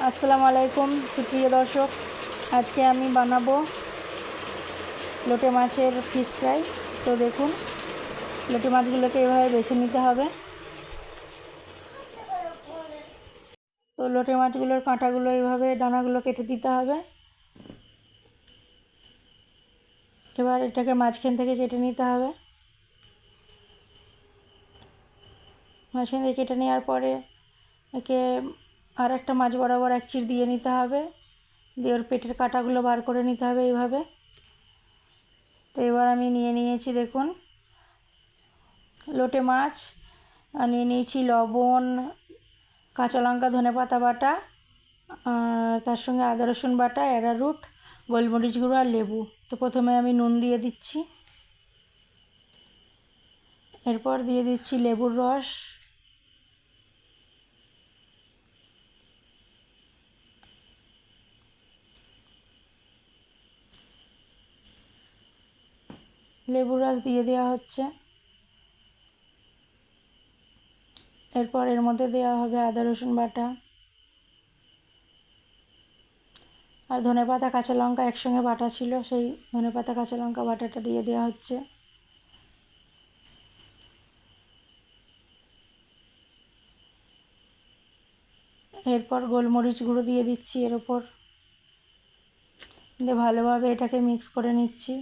আসসালামু আলাইকুম সুপ্রিয় দর্শক, আজকে আমি বানাবো লোটে মাছের ফিশ ফ্রাই। তো দেখুন, লোটে মাছগুলোকে এভাবে বেছে নিতে হবে। তো লোটে মাছগুলোর কাঁটাগুলো এইভাবে ডানাগুলো কেটে দিতে হবে। এবার এটাকে মাঝখান থেকে কেটে নিতে হবে। মাঝখান থেকে কেটে নেওয়ার পরে একে আর একটা মাছ বরাবর এক চিড় দিয়ে নিতে হবে, দিয়ে ওর পেটের কাঁটাগুলো বার করে নিতে হবে এইভাবে। তো এবার আমি নিয়েছি দেখুন লোটে মাছ, আর নিয়েছি লবণ, কাঁচা লঙ্কা, ধনেপাতা বাটা, আর তার সঙ্গে আদা রসুন বাটা, অ্যারারুট, গোলমরিচ গুঁড়ো আর লেবু। তো প্রথমে আমি নুন দিয়ে দিচ্ছি, এরপর দিয়ে দিচ্ছি লেবুর রস, লেবুর রস দিয়ে দেওয়া হচ্ছে। এরপর এর মধ্যে দেওয়া হবে আদা রসুন বাটা আর ধনেপাতা কাঁচা লঙ্কা একসঙ্গে বাটা ছিল, সেই ধনেপাতা কাঁচা লঙ্কা বাটাটা দিয়ে দেওয়া হচ্ছে। এরপর গোলমরিচ গুঁড়ো দিয়ে দিচ্ছি এর ওপর, দিয়ে ভালোভাবে এটাকে মিক্স করে নিচ্ছি।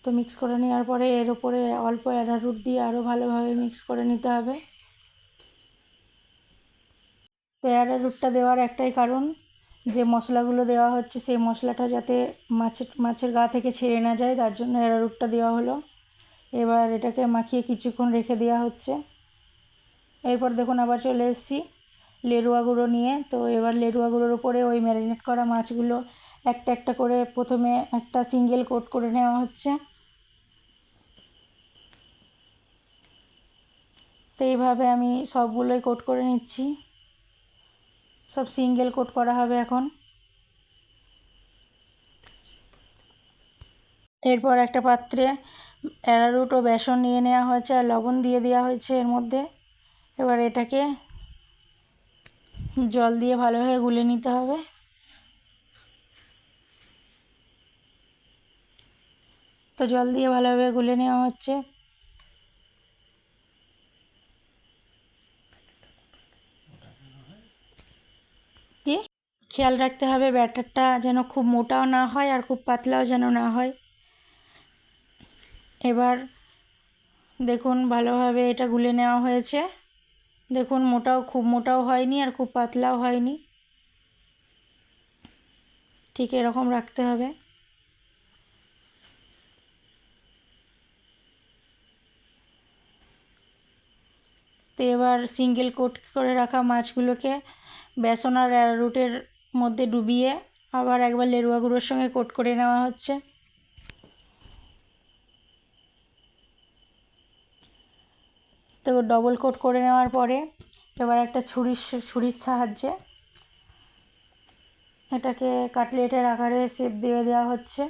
তো মিক্স করে নেওয়ার পরে এর ওপরে অল্প অ্যারারুট দিয়ে আরও ভালোভাবে মিক্স করে নিতে হবে। তো অ্যারারুটটা দেওয়ার একটাই কারণ, যে মশলাগুলো দেওয়া হচ্ছে সেই মশলাটা যাতে মাছের গা থেকে ছেড়ে না যায়, তার জন্য অ্যারারুটটা দেওয়া হলো। এবার এটাকে মাখিয়ে কিছুক্ষণ রেখে দেওয়া হচ্ছে। এরপর দেখুন আবার চলে এসেছি লেরুয়া গুঁড়ো নিয়ে। তো এবার লেরুয়া গুঁড়োর উপরে ওই ম্যারিনেট করা মাছগুলো একটা একটা করে প্রথমে একটা সিঙ্গেল কোট করে নেওয়া হচ্ছে। তো এইভাবে আমি সবগুলোই কোট করে নিচ্ছি, সব সিঙ্গেল কোট করা হবে এখন। এরপর একটা পাত্রে অ্যারারুট ও বেসন নিয়ে নেওয়া হয়েছে আর লবণ দিয়ে দেওয়া হয়েছে এর মধ্যে। এবার এটাকে জল দিয়ে ভালোভাবে গুলে নিতে হবে। তো জল দিয়ে ভালোভাবে গুলে নেওয়া হচ্ছে। কি খেয়াল রাখতে হবে ব্যাটারটা যেন খুব মোটাও না হয় আর খুব পাতলাও যেন না হয়। এবার দেখুন ভালোভাবে এটা গুলে নেওয়া হয়েছে। দেখুন খুব মোটাও হয়নি আর খুব পাতলাও হয়নি, ঠিক এরকম রাখতে হবে। তো এবার সিঙ্গেল কোট করে রাখা মাছগুলোকে বেসন আর অ্যারারুটের মধ্যে ডুবিয়ে আবার একবার লেরুয়া গুঁড়োর সঙ্গে কোট করে নেওয়া হচ্ছে। তো ডবল কোট করে নেওয়ার পরে এবার একটা ছুরির সাহায্যে এটাকে কাটলেটের আকারে শেপ দিয়ে দেওয়া হচ্ছে।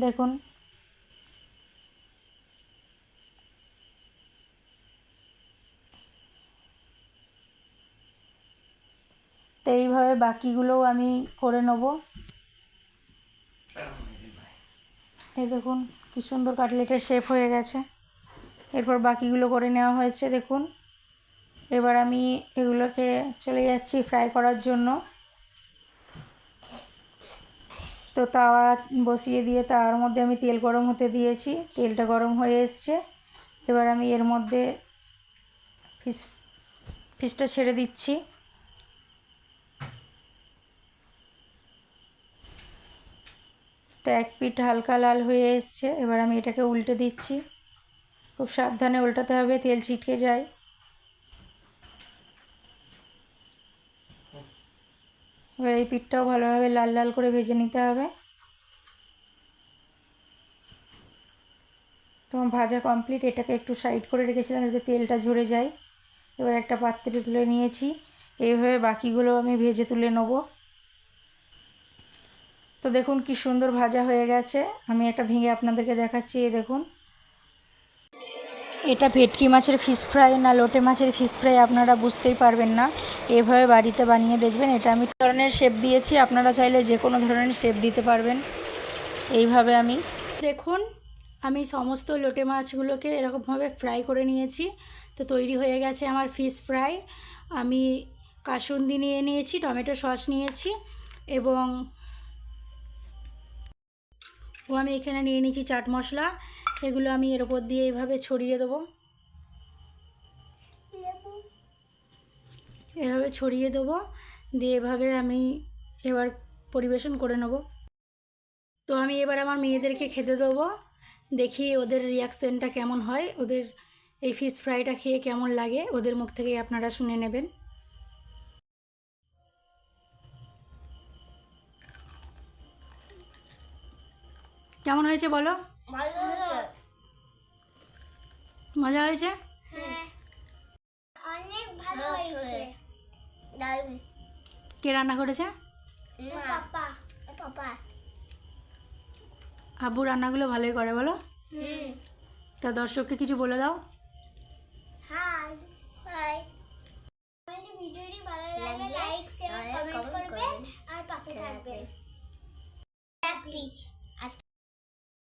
দেখুন তো এইভাবে বাকিগুলোও আমি করে নেব। এই দেখুন কি সুন্দর কাটলেটের শেপ হয়ে গেছে। এরপর বাকিগুলো করে নেওয়া হয়েছে দেখুন। এবার আমি এগুলোকে চলে যাচ্ছি ফ্রাই করার জন্য। তো তাওয়া বসিয়ে দিয়ে তাওয়ার মধ্যে আমি তেল গরম হতে দিয়েছি, তেলটা গরম হয়ে এসছে। এবার আমি এর মধ্যে ফিশটা ছেড়ে দিচ্ছি। তো এক পিঠ হালকা লাল হয়ে এসছে, এবার আমি এটাকে উল্টে দিচ্ছি। খুব সাবধানে উল্টাতে হবে, তেল ছিটকে যায়। এবার এই পিঠটাও ভালোভাবে লাল লাল করে ভেজে নিতে হবে। তো ভাজা কমপ্লিট, এটাকে একটু সাইড করে রেখেছিলাম যাতে তেলটা ঝরে যায়। এবার একটা পাত্রে তুলে নিয়েছি। এইভাবে বাকিগুলো আমি ভেজে তুলে নেব। তো দেখুন কি সুন্দর ভাজা হয়ে গেছে। আমি একটা ভেঙে আপনাদেরকে দেখাচ্ছি। এই দেখুন এটা ভেটকি মাছের ফিশ ফ্রাই না লোটে মাছের ফিশ ফ্রাই আপনারা বুঝতেই পারবেন না, এভাবে বাড়িতে বানিয়ে দেখবেন। এটা আমি ধরনের শেপ দিয়েছি, আপনারা চাইলে যে কোনো ধরনের শেপ দিতে পারবেন। এইভাবে আমি দেখুন আমি সমস্ত লোটে মাছগুলোকে এরকমভাবে ফ্রাই করে নিয়েছি। তো তৈরি হয়ে গেছে আমার ফিশ ফ্রাই। আমি কাসুন্দি নিয়ে নিয়েছি, টমেটো সস নিয়েছি এবং আমি এখানে নিয়ে নিয়েছি চাট মশলা। এগুলো আমি এর উপর দিয়ে এইভাবে ছড়িয়ে দেবো, এভাবে ছড়িয়ে দেবো, দিয়ে এভাবে আমি এবার পরিবেশন করে নেব। তো আমি এবার আমার মেয়েদেরকে খেতে দেবো, দেখি ওদের রিয়াকশানটা কেমন হয়, ওদের এই ফিশ ফ্রাইটা খেয়ে কেমন লাগে ওদের মুখ থেকেই আপনারা শুনে নেবেন। কেমন হয়েছে বলো? মজা হয়েছে? অনেক ভালো হয়েছে। কে রান্না করেছে? পাপা। পাপা। আব্বু রান্নাগুলো ভালোই করে বলো। তা দর্শককে কিছু বলে দাও। High high. আমাদের ভিডিওটি ভালো লাগলে লাইক শেয়ার কমেন্ট করবেন আর পাশে থাকবেন প্লিজ।